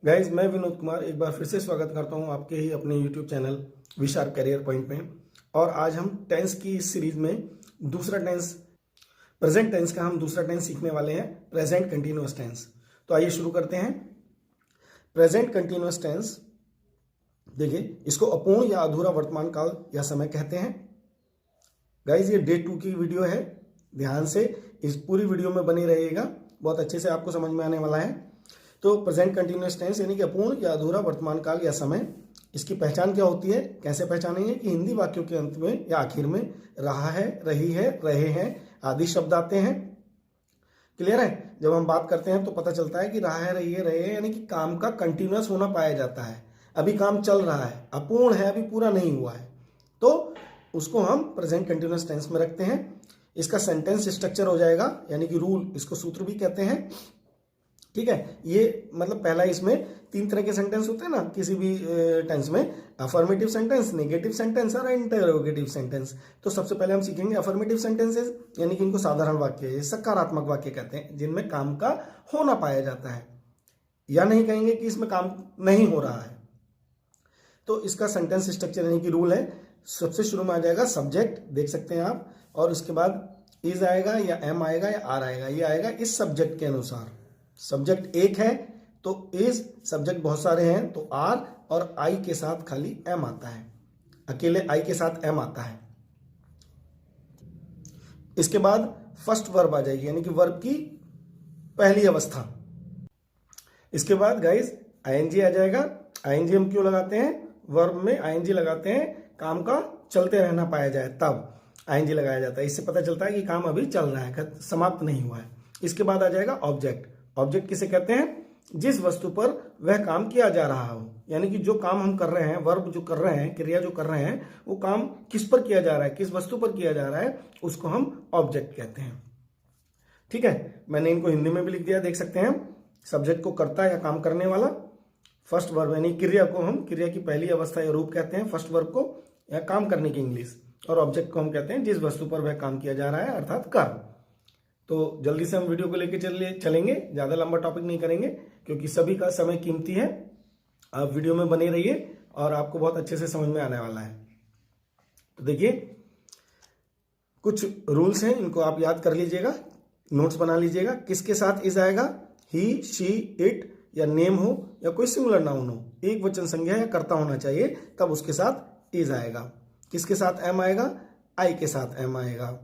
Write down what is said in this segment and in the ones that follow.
Guys, मैं विनोद कुमार एक बार फिर से स्वागत करता हूं आपके ही अपने YouTube चैनल विशार करियर पॉइंट में। और आज हम टेंस की इस सीरीज में दूसरा टेंस, प्रेजेंट टेंस का हम दूसरा टेंस सीखने वाले हैं, प्रेजेंट कंटिन्यूअस टेंस। तो आइए शुरू करते हैं। प्रेजेंट कंटिन्यूअस टेंस, देखिए, इसको अपूर्ण या अधूरा वर्तमान काल या समय कहते हैं। गाइज, ये डे 2 की वीडियो है, ध्यान से इस पूरी वीडियो में बने रहिएगा, बहुत अच्छे से आपको समझ में आने वाला है। तो प्रेजेंट कंटिन्यूअस टेंस यानी कि अपूर्ण या अधूरा वर्तमान काल या समय, इसकी पहचान क्या होती है, कैसे पहचानेंगे कि हिंदी वाक्यों के अंत में या आखिर में रहा है, रही है, रहे हैं आदि शब्द आते हैं। क्लियर है? जब हम बात करते हैं तो पता चलता है कि रहा है, रही है, रहे हैं, यानी कि काम का कंटिन्यूअस होना पाया जाता है। अभी काम चल रहा है, अपूर्ण है, अभी पूरा नहीं हुआ है, तो उसको हम प्रेजेंट कंटिन्यूअस टेंस में रखते हैं। इसका सेंटेंस स्ट्रक्चर हो जाएगा, यानी कि रूल, इसको सूत्र भी कहते हैं। ठीक है, ये मतलब पहला, इसमें 3 तरह के सेंटेंस होते हैं ना किसी भी टेंस में, अफर्मेटिव सेंटेंस, नेगेटिव सेंटेंस और इंटरोगेटिव सेंटेंस। तो सबसे पहले हम सीखेंगे अफर्मेटिव सेंटेंसेस, यानी कि इनको साधारण वाक्य, सकारात्मक वाक्य कहते हैं, जिनमें काम का होना पाया जाता है, या नहीं कहेंगे कि इसमें काम नहीं हो रहा है। तो इसका सेंटेंस स्ट्रक्चर यानी कि रूल है, सबसे शुरू में आ जाएगा सब्जेक्ट, देख सकते हैं आप, और उसके बाद इज आएगा या एम आएगा या आर आएगा। ये आएगा इस सब्जेक्ट के अनुसार। सब्जेक्ट एक है तो इज, सब्जेक्ट बहुत सारे हैं तो आर, और आई के साथ खाली एम आता है, अकेले आई के साथ एम आता है। इसके बाद फर्स्ट वर्ब आ जाएगी, यानी कि वर्ब की पहली अवस्था। इसके बाद गाइज आईएनजी आ जाएगा। आईएनजी हम क्यों लगाते हैं? वर्ब में आईएनजी लगाते हैं, काम का चलते रहना पाया जाए तब आईएनजी लगाया जाता है। इससे पता चलता है कि काम अभी चल रहा है, समाप्त नहीं हुआ है। इसके बाद आ जाएगा ऑब्जेक्ट। ऑब्जेक्ट किसे कहते हैं? जिस वस्तु पर वह काम किया जा रहा हो, यानी कि जो काम हम कर रहे हैं, वर्ब जो कर रहे हैं, क्रिया जो कर रहे हैं, वो काम किस पर किया जा रहा है, किस वस्तु पर किया जा रहा है, उसको हम ऑब्जेक्ट कहते हैं। ठीक है, मैंने इनको हिंदी में भी लिख दिया, देख सकते हैं। सब्जेक्ट को करता या काम करने वाला, फर्स्ट वर्ब यानी क्रिया को हम क्रिया की पहली अवस्था या रूप कहते हैं, फर्स्ट वर्ब को, या काम करने की इंग्लिश। और ऑब्जेक्ट को हम कहते हैं जिस वस्तु पर वह काम किया जा रहा है, अर्थात कर्म। तो जल्दी से हम वीडियो को लेकर चलेंगे, ज़्यादा लंबा टॉपिक नहीं करेंगे, क्योंकि सभी का समय कीमती है। आप वीडियो में बने रहिए और आपको बहुत अच्छे से समझ में आने वाला है। तो देखिए, कुछ रूल्स हैं, इनको आप याद कर लीजिएगा, नोट्स बना लीजिएगा। किसके साथ इज आएगा? ही, शी, इट, या नेम हो या कोई सिंगुलर नाउन हो, एक वचन संज्ञा या कर्ता होना चाहिए, तब उसके साथ इज आएगा। किसके साथ एम आएगा? आई के साथ एम आएगा।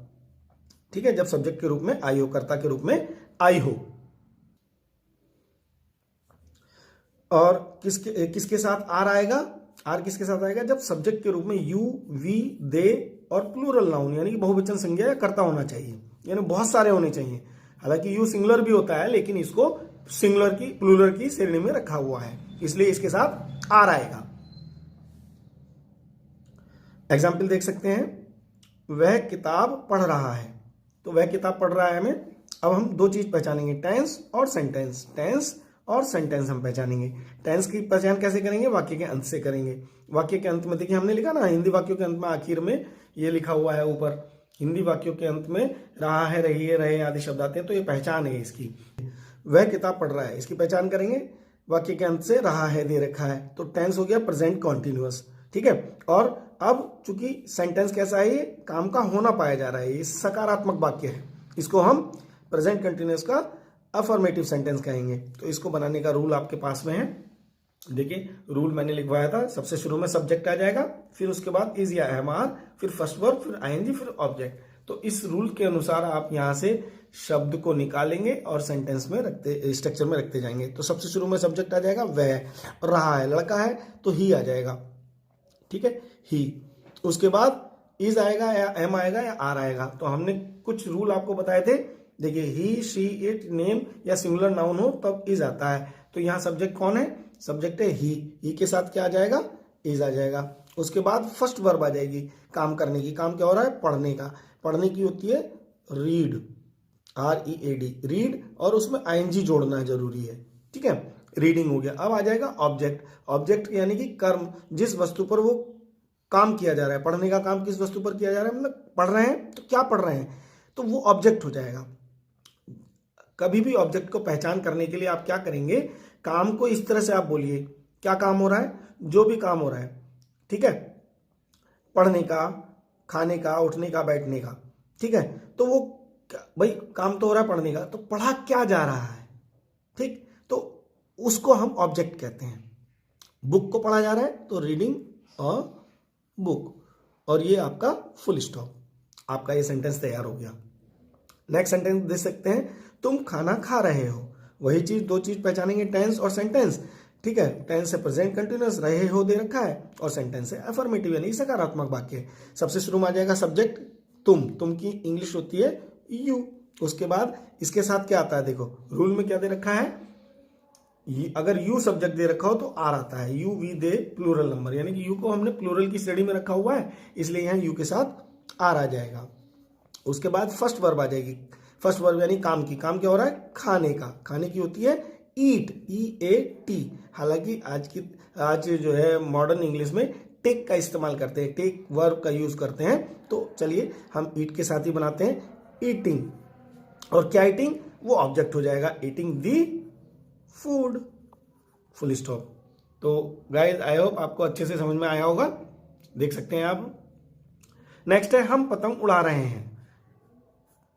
ठीक है, जब सब्जेक्ट के रूप में आई हो, कर्ता के रूप में आई हो। और किसके साथ आर आएगा? आर किसके साथ आएगा? जब सब्जेक्ट के रूप में यू, वी, दे और प्लूरल नाउन, यानी कि बहुवचन संज्ञा या कर्ता होना चाहिए, यानी बहुत सारे होने चाहिए। हालांकि यू सिंगुलर भी होता है, लेकिन इसको सिंगुलर की, प्लूरल की श्रेणी में रखा हुआ है, इसलिए इसके साथ आर आएगा। एग्जाम्पल देख सकते हैं, वह किताब पढ़ रहा है, तो वह किताब पढ़ रहा है हमें। अब हम 2 चीज पहचानेंगे, टेंस और सेंटेंस। टेंस और सेंटेंस हम पहचानेंगे। टेंस की पहचान कैसे करेंगे? वाक्य के अंत से करेंगे। वाक्य के अंत में देखिए, हमने लिखा ना, हिंदी वाक्यों के अंत में आखिर में ये लिखा हुआ है ऊपर, हिंदी वाक्यों के अंत में रहा है, रही है, रहे आदि शब्द आते हैं, तो ये पहचान है इसकी। वह किताब पढ़ रहा है, इसकी पहचान करेंगे, वाक्य के अंत से रहा है दे रखा है, तो टेंस हो गया प्रेजेंट कॉन्टिन्यूअस। ठीक है, और अब चूंकि सेंटेंस कैसा है, ये काम का होना पाया जा रहा है, ये सकारात्मक वाक्य है, इसको हम प्रेजेंट कंटिन्यूअस का अफर्मेटिव सेंटेंस कहेंगे। तो इसको बनाने का रूल आपके पास में है। देखिए, रूल मैंने लिखवाया था, सबसे शुरू में सब्जेक्ट आ जाएगा, फिर उसके बाद इज या एम आर, फिर फर्स्ट वर्ब, फिर आईएनजी, फिर ऑब्जेक्ट। तो इस रूल के अनुसार आप यहां से शब्द को निकालेंगे और सेंटेंस में रखते, स्ट्रक्चर में रखते जाएंगे। तो सबसे शुरू में सब्जेक्ट आ जाएगा, वह रहा है, लड़का है, तो ही आ जाएगा। ठीक है, ही। उसके बाद इज आएगा या एम आएगा या आर आएगा। तो हमने कुछ रूल आपको बताए थे, देखिए, ही, शी, इट, नेम या सिंगुलर नाउन हो तब इज आता है। तो यहाँ सब्जेक्ट कौन है? सब्जेक्ट है ही के साथ क्या आ जाएगा? इज आ जाएगा। उसके बाद फर्स्ट वर्ब आ जाएगी, काम करने की। काम क्या हो रहा है? पढ़ने का। पढ़ने की होती है रीड, READ, रीड, और उसमें आईएनजी जोड़ना जरूरी है। ठीक है, रीडिंग हो गया। अब आ जाएगा ऑब्जेक्ट। ऑब्जेक्ट यानी कि कर्म, जिस वस्तु पर वो काम किया जा रहा है। पढ़ने का काम किस वस्तु पर किया जा रहा है, मतलब पढ़ रहे हैं, तो क्या पढ़ रहे हैं, तो वो ऑब्जेक्ट हो जाएगा। कभी भी ऑब्जेक्ट को पहचान करने के लिए आप क्या करेंगे, काम को इस तरह से आप बोलिए, क्या काम हो रहा है, जो भी काम हो रहा है, ठीक है, पढ़ने का, खाने का, उठने का, बैठने का, ठीक है, तो वो भाई काम तो हो रहा है पढ़ने का, तो पढ़ा क्या जा रहा है, ठीक, तो उसको हम ऑब्जेक्ट कहते हैं। बुक को पढ़ा जा रहा है तो रीडिंग अ बुक, और ये आपका फुल स्टॉप, आपका ये सेंटेंस तैयार हो गया। नेक्स्ट सेंटेंस दे सकते हैं, तुम खाना खा रहे हो। वही चीज, दो चीज पहचानेंगे, टेंस और सेंटेंस, ठीक है। टेंस है प्रेजेंट कंटिन्यूअस, रहे हो दे रखा है, और सेंटेंस है अफर्मेटिव यानी सकारात्मक वाक्य। सबसे शुरू में आ जाएगा सब्जेक्ट तुम की इंग्लिश होती है यू। उसके बाद इसके साथ क्या आता है, देखो रूल में क्या दे रखा है, अगर यू सब्जेक्ट दे रखा हो तो आर आता है, you we they plural number, यानी कि यू को हमने प्लूरल की श्रेणी में रखा हुआ है, इसलिए यहाँ यू के साथ आर आ जाएगा। उसके बाद फर्स्ट वर्ब आ जाएगी, फर्स्ट वर्ब यानी काम की, काम क्या हो रहा है, खाने का, खाने की होती है ईट, EAT। हालांकि आज जो है मॉडर्न इंग्लिश में टेक का इस्तेमाल करते हैं, टेक वर्ब का यूज करते हैं, तो चलिए हम ईट के साथ ही बनाते हैं ईटिंग। और क्या ईटिंग, वो ऑब्जेक्ट हो जाएगा, eating the food, full stop. तो गाइस आई होप आपको अच्छे से समझ में आया होगा, देख सकते हैं आप। नेक्स्ट है हम पतंग उड़ा रहे हैं।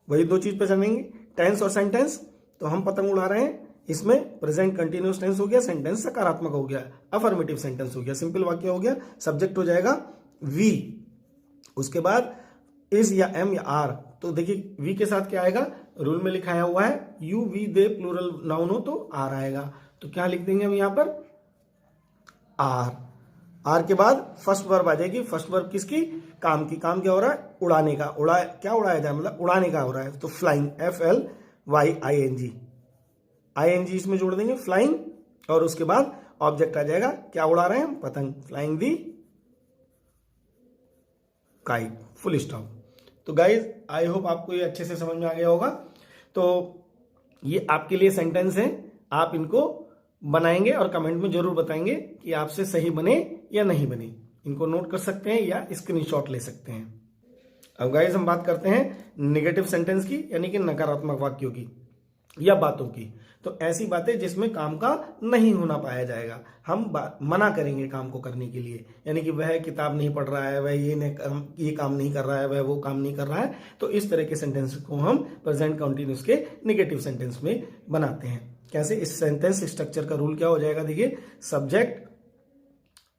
वही दो चीज पे चलेंगे, टेंस और सेंटेंस। तो हम पतंग उड़ा रहे हैं, इसमें प्रेजेंट कंटिन्यूअस टेंस हो गया, सेंटेंस सकारात्मक हो गया, अफर्मेटिव सेंटेंस हो गया, सिंपल वाक्य हो गया, सब्जेक्ट हो जाएगा वी। उसके बाद इज या एम या आर, तो देखिए वी के साथ क्या आएगा, रूल में लिखाया हुआ है you we they plural noun हो तो आर आएगा, तो क्या लिख देंगे हम यहां पर आर। आर के बाद फर्स्ट वर्ब आ जाएगी, फर्स्ट वर्ब किसकी, काम की, काम क्या हो रहा है, उड़ाने का, क्या उड़ाया जाए, मतलब उड़ाने का हो रहा है, तो फ्लाइंग, FLYING, ING इसमें जोड़ देंगे फ्लाइंग, और उसके बाद ऑब्जेक्ट आ जाएगा, क्या उड़ा रहे हैं हम, पतंग, फ्लाइंग दी काइट, फुल स्टॉप। तो गाइज आई होप आपको ये अच्छे से समझ में आ गया होगा। तो ये आपके लिए सेंटेंस है, आप इनको बनाएंगे और कमेंट में जरूर बताएंगे कि आपसे सही बने या नहीं बने। इनको नोट कर सकते हैं या स्क्रीनशॉट ले सकते हैं। अब गाइज हम बात करते हैं नेगेटिव सेंटेंस की, यानी कि नकारात्मक वाक्यों की या बातों की। तो ऐसी बातें जिसमें काम का नहीं होना पाया जाएगा, हम मना करेंगे काम को करने के लिए, यानी कि वह किताब नहीं पढ़ रहा है, वह ये काम नहीं कर रहा है, वह वो काम नहीं कर रहा है। तो इस तरह के सेंटेंस को हम प्रेजेंट कंटिन्यूअस के नेगेटिव सेंटेंस में बनाते हैं। कैसे, इस सेंटेंस स्ट्रक्चर का रूल क्या हो जाएगा, देखिए सब्जेक्ट,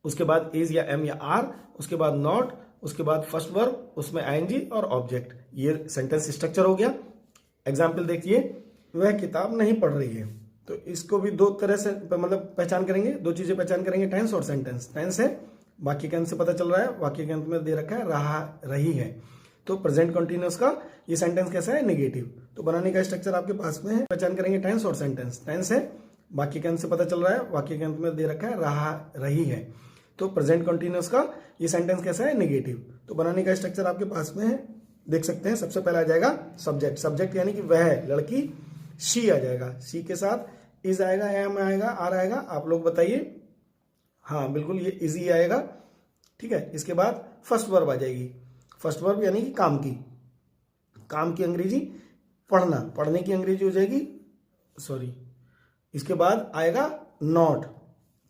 उसके बाद इज या एम या आर, उसके बाद नॉट, उसके बाद फर्स्ट वर्ब, उसमें ING और ऑब्जेक्ट, ये सेंटेंस स्ट्रक्चर हो गया। एग्जाम्पल देखिए, वह किताब नहीं पढ़ रही है, तो इसको भी दो तरह से मतलब पहचान करेंगे, दो चीजें पहचान करेंगे, टेंस और सेंटेंस। टेंस है वाक्य के अंत से पता चल रहा है, वाक्य के अंत में दे रखा है रही है, तो प्रेजेंट कंटिन्यूअस का ये सेंटेंस कैसा है, नेगेटिव। तो बनाने का स्ट्रक्चर आपके पास में है, पहचान करेंगे टेंस और सेंटेंस। टेंस है वाक्य के अंत से पता चल रहा है, वाक्य के अंत में दे रखा है रही है, तो प्रेजेंट कंटिन्यूअस का ये सेंटेंस कैसा है, नेगेटिव। तो बनाने का स्ट्रक्चर आपके पास में है, देख सकते हैं। सबसे पहले आ जाएगा सब्जेक्ट, सब्जेक्ट यानी कि वह लड़की, शी आ जाएगा, शी के साथ इज आएगा, एम आएगा, आर आएगा, आप लोग बताइए। हाँ बिल्कुल, ये इजी आएगा, ठीक है। इसके बाद फर्स्ट वर्ब आ जाएगी, फर्स्ट वर्ब यानी कि काम की, काम की अंग्रेजी पढ़ना, पढ़ने की अंग्रेजी हो जाएगी सॉरी। इसके बाद आएगा नॉट,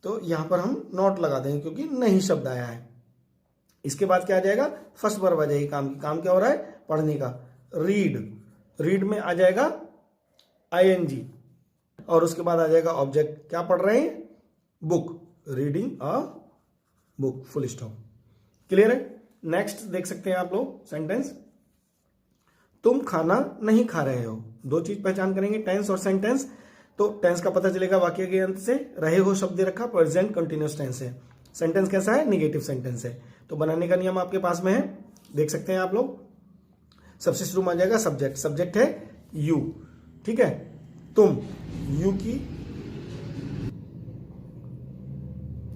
तो यहां पर हम नॉट लगा देंगे क्योंकि नहीं शब्द आया है। इसके बाद क्या आ जाएगा, फर्स्ट वर्ब आ जाएगी काम की, काम क्या हो रहा है, पढ़ने का, रीड, रीड में आ जाएगा ING, और उसके बाद आ जाएगा ऑब्जेक्ट, क्या पढ़ रहे हैं, book, reading a book, full stop. Clear है। नेक्स्ट देख सकते हैं आप लोग सेंटेंस, तुम खाना नहीं खा रहे हो। दो चीज पहचान करेंगे, टेंस और सेंटेंस। तो टेंस का पता चलेगा वाक्य के अंत से रहे हो शब्द दे रखा, प्रेजेंट कंटिन्यूअस टेंस है। सेंटेंस कैसा है, निगेटिव सेंटेंस है। तो बनाने का नियम आपके पास में है, देख सकते हैं आप लोग। सबसे शुरू में आ जाएगा सब्जेक्ट, सब्जेक्ट है यू, ठीक है, तुम, यू की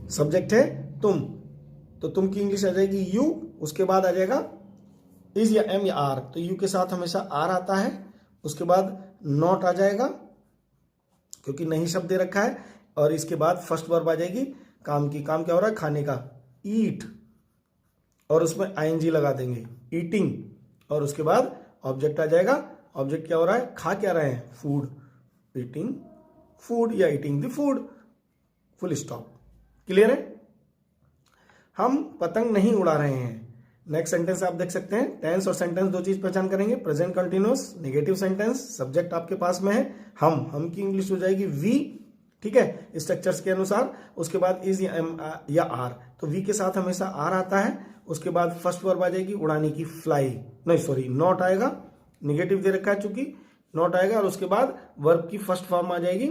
सब्जेक्ट है तुम, तो तुम की इंग्लिश आ जाएगी यू। उसके बाद आ जाएगा इज या एम या आर, तो यू के साथ हमेशा आर आता है। उसके बाद नॉट आ जाएगा क्योंकि नहीं शब्द दे रखा है, और इसके बाद फर्स्ट वर्ब आ जाएगी काम की, काम क्या हो रहा है, खाने का, ईट, और उसमें ING लगा देंगे, ईटिंग, और उसके बाद ऑब्जेक्ट आ जाएगा, ऑब्जेक्ट क्या हो रहा है, खा क्या रहे हैं, फूड, ईटिंग फूड या eating the food, full stop. Clear है? हम पतंग नहीं उड़ा रहे हैं। नेक्स्ट सेंटेंस आप देख सकते हैं, टेंस और सेंटेंस दो चीज पहचान करेंगे, present continuous, negative sentence, subject आपके पास में है, हम की इंग्लिश हो जाएगी वी, ठीक है, स्ट्रक्चर्स के अनुसार। उसके बाद इज या एम या आर, तो वी के साथ हमेशा आर आता है। उसके बाद फर्स्ट वर्ब आ जाएगी उड़ाने की, फ्लाई, नहीं सॉरी नॉट आएगा, निगेटिव दे रखा है चूंकि, नॉट आएगा। और उसके बाद वर्ब की फर्स्ट फॉर्म आ जाएगी,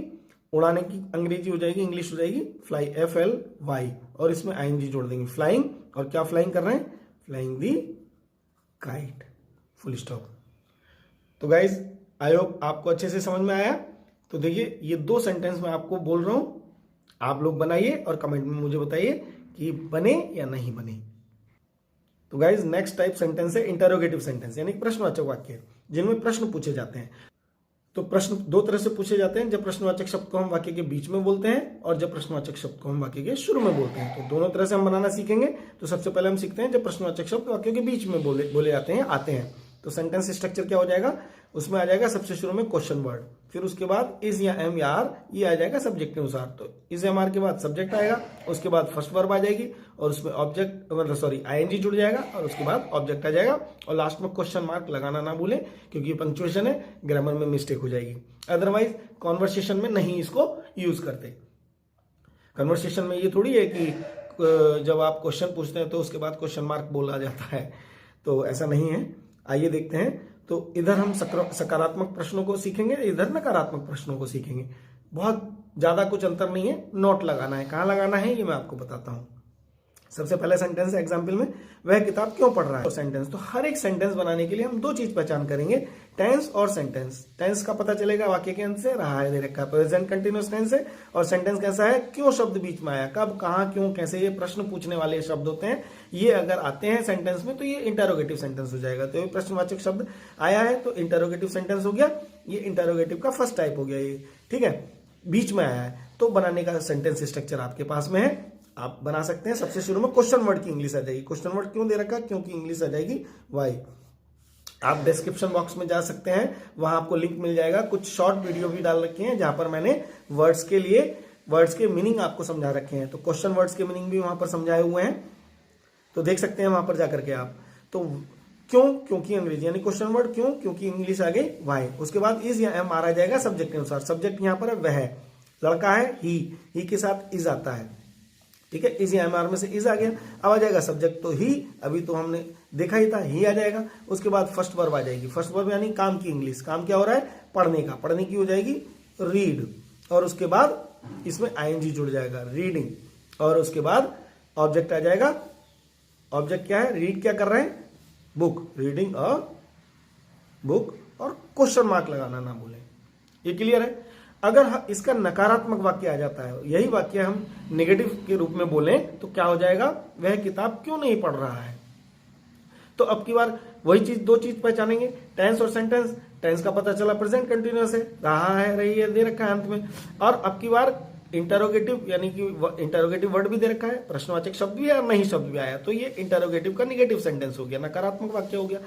उड़ाने की अंग्रेजी हो जाएगी, इंग्लिश हो जाएगी फ्लाई, FLY, और इसमें ING जोड़ देंगे, फ्लाइंग। और क्या फ्लाइंग कर रहे हैं? फ्लाइंग दी काइट, फुल स्टॉप। तो गाइज आई होप आपको अच्छे से समझ में आया। तो देखिए ये दो सेंटेंस मैं आपको बोल रहा हूं, आप लोग बनाइए और कमेंट में मुझे बताइए कि बने या नहीं बने। तो गाइज नेक्स्ट टाइप सेंटेंस है इंटरोगेटिव सेंटेंस, यानी प्रश्नवाचक वाक्य जिनमें प्रश्न पूछे जाते हैं। तो प्रश्न दो तरह से पूछे जाते हैं, जब प्रश्नवाचक शब्द को हम वाक्य के बीच में बोलते हैं और जब प्रश्नवाचक शब्द को हम वाक्य के शुरू में बोलते हैं। तो दोनों तरह से हम बनाना सीखेंगे। तो सबसे पहले हम सीखते हैं जब प्रश्नवाचक शब्द वाक्य के बीच में बोले जाते हैं, आते हैं। तो सेंटेंस स्ट्रक्चर क्या हो जाएगा? उसमें आ जाएगा सबसे शुरू में क्वेश्चन वर्ड, फिर उसके बाद इज या एम या आर, ये आ जाएगा सब्जेक्ट के अनुसार। तो इज एम आर के बाद सब्जेक्ट आएगा, उसके बाद फर्स्ट वर्ब आ जाएगी और उसमें ऑब्जेक्ट ING जुड़ जाएगा और उसके बाद ऑब्जेक्ट आ जाएगा। और लास्ट में क्वेश्चन मार्क लगाना ना भूलें, क्योंकि पंक्चुएशन है, ग्रामर में मिस्टेक हो जाएगी। अदरवाइज कॉन्वर्सेशन में नहीं इसको यूज करते। कन्वर्सेशन में ये थोड़ी है कि जब आप क्वेश्चन पूछते हैं तो उसके बाद क्वेश्चन मार्क बोला जाता है, तो ऐसा नहीं है। आइए देखते हैं। तो इधर हम सकारात्मक प्रश्नों को सीखेंगे, इधर नकारात्मक प्रश्नों को सीखेंगे। बहुत ज्यादा कुछ अंतर नहीं है, नोट लगाना है। कहाँ लगाना है ये मैं आपको बताता हूँ। सबसे पहले सेंटेंस है एग्जाम्पल में, वह किताब क्यों पढ़ रहा है। सेंटेंस, तो हर एक सेंटेंस बनाने के लिए हम दो चीज पहचान करेंगे, टेंस और सेंटेंस। टेंस का पता चलेगा वाक्य के अंत से, रहा है दे रखा है, प्रेजेंट कंटिन्यूअस टेंस है। और सेंटेंस कैसा है, क्यों शब्द बीच में आया, कब, कहां, क्यों, कैसे, ये प्रश्न पूछने वाले शब्द होते हैं। ये अगर आते हैं सेंटेंस में तो ये इंटरोगेटिव सेंटेंस हो जाएगा। तो ये प्रश्नवाचक शब्द आया है तो इंटरोगेटिव सेंटेंस हो गया। ये इंटरोगेटिव का फर्स्ट टाइप हो गया ये, ठीक है, बीच में आया है। तो बनाने का सेंटेंस स्ट्रक्चर आपके पास में है, आप बना सकते हैं। सबसे शुरू में क्वेश्चन वर्ड की इंग्लिश आ जाएगी। क्वेश्चन वर्ड क्यों दे रखा, क्योंकि इंग्लिश आ जाएगी वाई। आप डिस्क्रिप्शन बॉक्स में जा सकते हैं, वहां आपको लिंक मिल जाएगा। कुछ शॉर्ट वीडियो भी डाल रखे हैं जहां पर मैंने वर्ड्स के मीनिंग आपको समझा रखे हैं। तो क्वेश्चन वर्ड्स के मीनिंग भी वहां पर समझाए हुए हैं, तो देख सकते हैं वहां पर जाकर के आप। तो क्यों, क्योंकि अंग्रेजी, यानी क्वेश्चन वर्ड क्यों, क्योंकि इंग्लिश आ गई वाई। उसके बाद इज या एम आ जाएगा सब्जेक्ट के अनुसार। सब्जेक्ट यहां पर है वह, लड़का है ही के साथ इज आता है, ठीक है। इज या एम आर में से इज आ गया, अब आ जाएगा सब्जेक्ट तो ही, अभी तो हमने देखा ही था, ही आ जाएगा। उसके बाद फर्स्ट वर्ब आ जाएगी। फर्स्ट वर्ब यानी काम की इंग्लिश, काम क्या हो रहा है, पढ़ने का, पढ़ने की हो जाएगी रीड। और उसके बाद इसमें ING जुड़ जाएगा, रीडिंग। और उसके बाद ऑब्जेक्ट आ जाएगा। ऑब्जेक्ट क्या है, रीड क्या कर रहे हैं, बुक, रीडिंग अ बुक। और क्वेश्चन मार्क लगाना ना भूलें। ये क्लियर है। अगर इसका नकारात्मक वाक्य आ जाता है, यही वाक्य हम नेगेटिव के रूप में बोलें तो क्या हो जाएगा, वह किताब क्यों नहीं पढ़ रहा है। तो अब की बार वही चीज, दो चीज पहचानेंगे, टेंस और सेंटेंस। टेंस का पता चला प्रेजेंट कंटिन्यूअस है, रहा है, रही है दे रखा है अंत में। और अब की बार इंटरोगेटिव, यानी कि इंटरोगेटिव वर्ड भी दे रखा है, प्रश्नवाचक शब्द भी है और नहीं शब्द भी आया, तो ये इंटरोगेटिव का निगेटिव सेंटेंस हो गया, नकारात्मक वाक्य हो गया।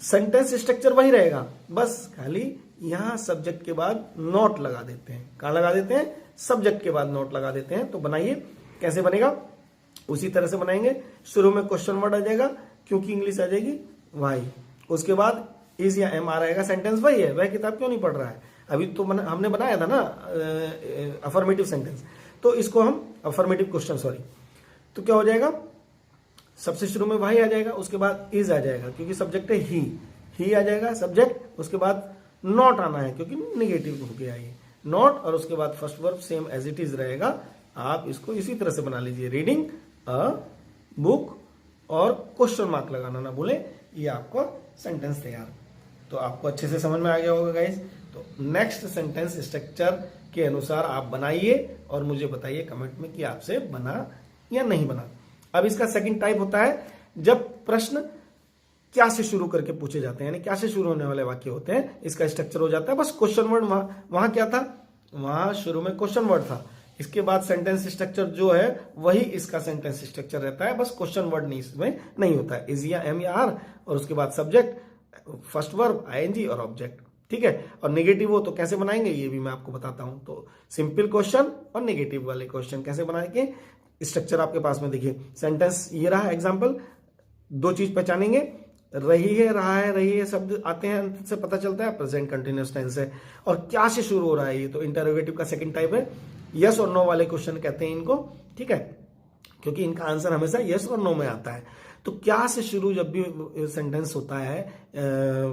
सेंटेंस स्ट्रक्चर वही रहेगा, बस खाली यहां सब्जेक्ट के बाद नोट लगा देते हैं। कहां लगा देते हैं, सब्जेक्ट के बाद नोट लगा देते हैं। तो बनाइए, कैसे बनेगा, उसी तरह से बनाएंगे। शुरू में क्वेश्चन वर्ड आ जाएगा, क्योंकि इंग्लिश आ जाएगी वाई। उसके बाद इज या एम आ रहेगा, सेंटेंस वही है, वह किताब क्यों नहीं पढ़ रहा है। अभी तो हमने बनाया था ना अफर्मेटिव सेंटेंस, तो इसको हम अफर्मेटिव क्वेश्चन, सॉरी। तो क्या हो जाएगा, सबसे शुरू में वही आ जाएगा, उसके बाद इज आ जाएगा क्योंकि सब्जेक्ट है ही आ जाएगा सब्जेक्ट। उसके बाद नॉट आना है क्योंकि निगेटिव हो गया ये नॉट। और उसके बाद first verb same as it is रहेगा। आप इसको इसी तरह से बना लीजिए, रीडिंग अ बुक, और क्वेश्चन मार्क लगाना ना भूलें। ये आपका सेंटेंस तैयार। तो आपको अच्छे से समझ में आ गया होगा गाइस। तो नेक्स्ट सेंटेंस स्ट्रक्चर के अनुसार आप बनाइए और मुझे बताइए कमेंट में कि आपसे बना या नहीं बना। अब इसका सेकंड टाइप होता है जब प्रश्न क्या से शुरू करके पूछे जाते हैं, यानी क्या से शुरू होने वाले वाक्य होते हैं। इसका स्ट्रक्चर हो जाता है बस क्वेश्चन वर्ड। वहां क्या था, वहां शुरू में क्वेश्चन वर्ड था, इसके बाद सेंटेंस स्ट्रक्चर जो है वही इसका सेंटेंस स्ट्रक्चर रहता है, बस क्वेश्चन वर्ड नहीं इसमें नहीं होता है। इज या एम या आर, और उसके बाद सब्जेक्ट, फर्स्ट वर्ब, ING और ऑब्जेक्ट। ठीक है। और नेगेटिव हो तो कैसे बनाएंगे ये भी मैं आपको बताता हूं। तो सिंपल क्वेश्चन और नेगेटिव वाले क्वेश्चन कैसे बनाएंगे, स्ट्रक्चर आपके पास में देखिए। सेंटेंस ये रहा एग्जाम्पल, दो चीज पहचानेंगे, रही है, रहा है, रही है शब्द आते हैं से पता चलता है प्रेजेंट कंटिन्यूअस टेंस है। और क्या से शुरू हो रहा है, ये तो इंटरोगेटिव का सेकंड टाइप है। यस और नो वाले क्वेश्चन कहते हैं इनको, ठीक है, क्योंकि इनका आंसर हमेशा यस और नो में आता है। तो क्या से शुरू जब भी सेंटेंस होता है,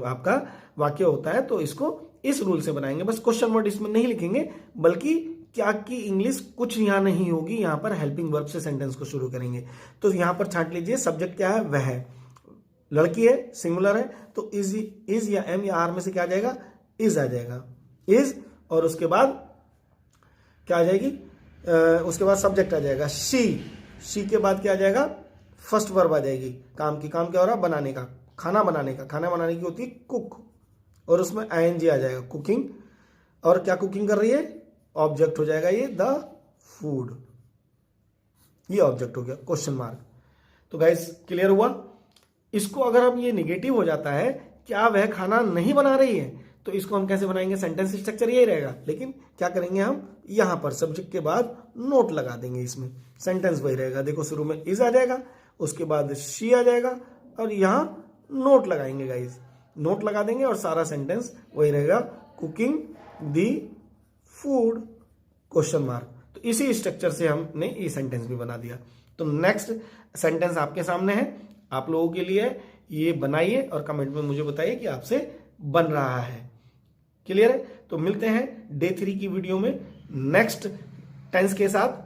आपका वाक्य होता है, तो इसको इस रूल से बनाएंगे। बस क्वेश्चन वर्ड इसमें नहीं लिखेंगे, बल्कि क्या की इंग्लिश कुछ यहां नहीं होगी, यहां पर हेल्पिंग वर्ब से सेंटेंस को शुरू करेंगे। तो यहां पर छांट लीजिए, सब्जेक्ट क्या है, वह है, लड़की है, सिंगुलर है, तो इज या एम या आर में से क्या आ जाएगा, इज आ जाएगा, इज। और उसके बाद क्या आ जाएगी, उसके बाद सब्जेक्ट आ जाएगा शी के बाद क्या आ जाएगा, फर्स्ट वर्ब आ जाएगी, काम की, काम क्या हो रहा है, बनाने का, खाना बनाने का, खाना बनाने की होती है कुक, और उसमें आईएनजी आ जाएगा, कुकिंग। और क्या कुकिंग कर रही है, ऑब्जेक्ट हो जाएगा ये द फूड, ये ऑब्जेक्ट हो गया, क्वेश्चन मार्क। तो गाइस क्लियर हुआ। इसको अगर हम ये निगेटिव हो जाता है, क्या वह खाना नहीं बना रही है, तो इसको हम कैसे बनाएंगे, सेंटेंस स्ट्रक्चर यही रहेगा, लेकिन क्या करेंगे हम, यहां पर सब्जेक्ट के बाद नोट लगा देंगे, इसमें सेंटेंस वही रहेगा। देखो शुरू में इज आ जाएगा, उसके बाद शी आ जाएगा, और यहां नोट लगाएंगे गाइस, नोट लगा देंगे और सारा सेंटेंस वही रहेगा, कुकिंग दी फूड, क्वेश्चन मार्क। तो इसी स्ट्रक्चर से हमने ये सेंटेंस भी बना दिया। तो नेक्स्ट सेंटेंस आपके सामने है, आप लोगों के लिए ये बनाइए और कमेंट में मुझे बताइए कि आपसे बन रहा है। क्लियर है। तो मिलते हैं डे 3 की वीडियो में नेक्स्ट टेंस के साथ।